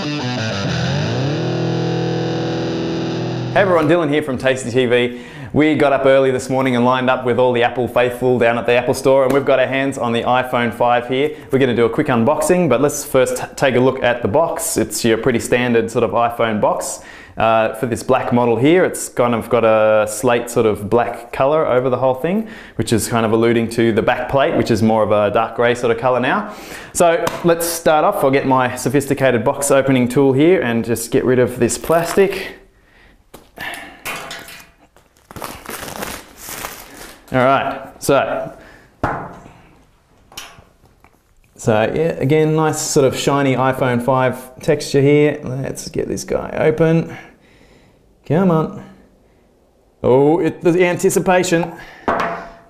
Hey everyone, Dylan here from Tasty TV. We got up early this morning and lined up with all the Apple faithful down at the Apple Store, and we've got our hands on the iPhone 5 here. We're going to do a quick unboxing, but let's first take a look at the box. It's your pretty standard sort of iPhone box. For this black model here, it's kind of got a slate sort of black color over the whole thing, which is kind of alluding to the back plate, which is more of a dark gray sort of color now. So let's start off. I'll get my sophisticated box opening tool here and just get rid of this plastic. Alright, so yeah, again, nice sort of shiny iPhone 5 texture here. Let's get this guy open. Come on. Oh, the anticipation.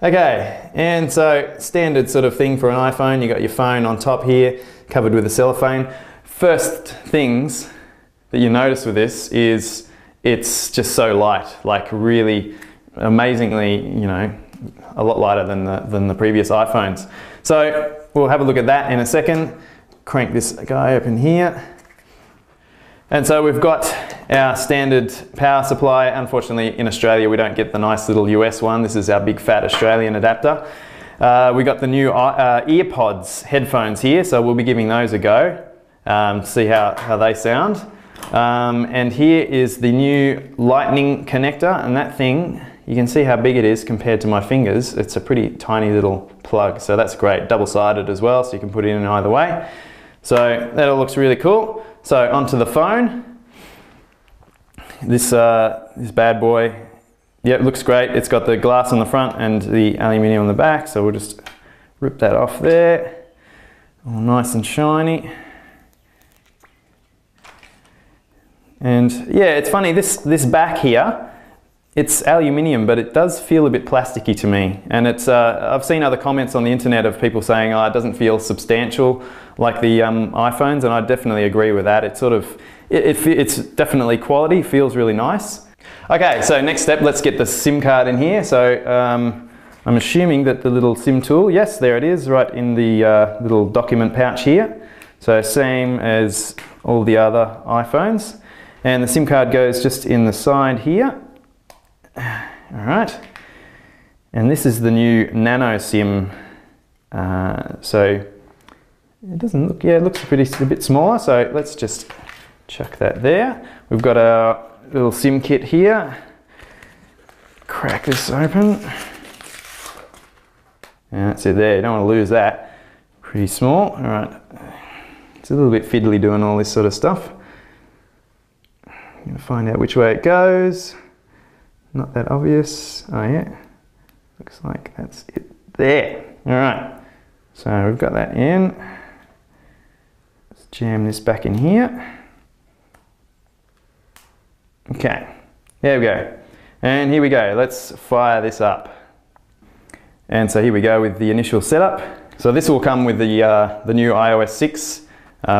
Okay, and so standard sort of thing for an iPhone. You got your phone on top here, covered with a cellophane. First things that you notice with this is it's just so light, like really amazingly, you know, a lot lighter than the previous iPhones. So we'll have a look at that in a second. Crank this guy open here. And so we've got our standard power supply. Unfortunately, in Australia, we don't get the nice little US one. This is our big fat Australian adapter. We got the new EarPods headphones here, so we'll be giving those a go, see how they sound. And here is the new lightning connector, and that thing, you can see how big it is compared to my fingers. It's a pretty tiny little plug, so that's great. Double-sided as well, so you can put it in either way. So that all looks really cool. So onto the phone. This bad boy, yeah, it looks great. It's got the glass on the front and the aluminium on the back, so we'll just rip that off there. All nice and shiny. And yeah, it's funny, this back here, it's aluminium, but it does feel a bit plasticky to me. And it's I've seen other comments on the internet of people saying, oh, it doesn't feel substantial like the iPhones, and I definitely agree with that. It's sort of, it's definitely quality, feels really nice. Okay, so next step, let's get the SIM card in here. So I'm assuming that the little SIM tool, yes, there it is, right in the little document pouch here. So same as all the other iPhones. And the SIM card goes just in the side here. All right, and this is the new Nano SIM. So it doesn't look, yeah, it looks a bit smaller. So let's just chuck that there. We've got our little SIM kit here. Crack this open. And that's it there. You don't want to lose that. Pretty small. All right, it's a little bit fiddly doing all this sort of stuff. I'm going to find out which way it goes. Not that obvious. Oh yeah, looks like that's it there. All right, so we've got that in. Let's jam this back in here. Okay, there we go. And here we go, let's fire this up. And so here we go with the initial setup. So this will come with the new iOS 6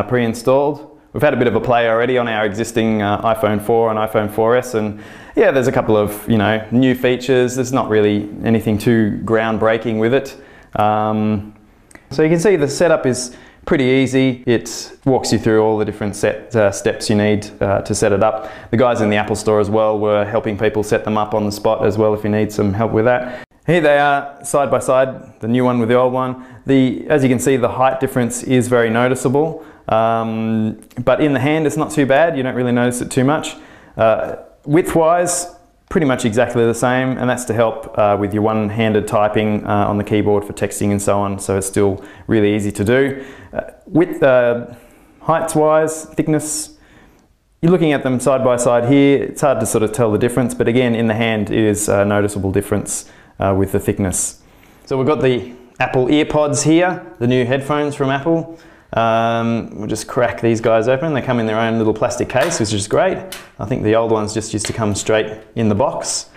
pre-installed. We've had a bit of a play already on our existing iPhone 4 and iPhone 4S, and yeah, there's a couple of, you know, new features. There's not really anything too groundbreaking with it. So you can see the setup is pretty easy. It walks you through all the different steps you need to set it up. The guys in the Apple Store as well were helping people set them up on the spot as well if you need some help with that. Here they are side by side, the new one with the old one. As you can see, the height difference is very noticeable. But in the hand it's not too bad, you don't really notice it too much. Width-wise, pretty much exactly the same, and that's to help with your one-handed typing on the keyboard for texting and so on, so it's still really easy to do. Heights-wise, thickness, you're looking at them side by side here, it's hard to sort of tell the difference, but again, in the hand it is a noticeable difference with the thickness. So we've got the Apple EarPods here, the new headphones from Apple. We'll just crack these guys open. They come in their own little plastic case, which is great. I think the old ones just used to come straight in the box.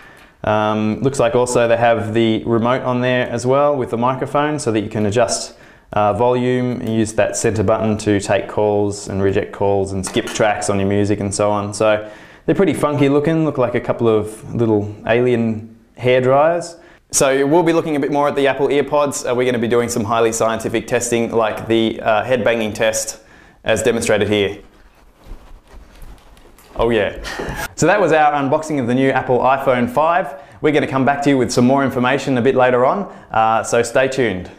Looks like also they have the remote on there as well with the microphone, so that you can adjust volume and use that center button to take calls and reject calls and skip tracks on your music and so on. So they're pretty funky looking, look like a couple of little alien hair dryers. So we'll be looking a bit more at the Apple EarPods. We're going to be doing some highly scientific testing like the head banging test as demonstrated here. Oh yeah. So that was our unboxing of the new Apple iPhone 5. We're going to come back to you with some more information a bit later on, so stay tuned.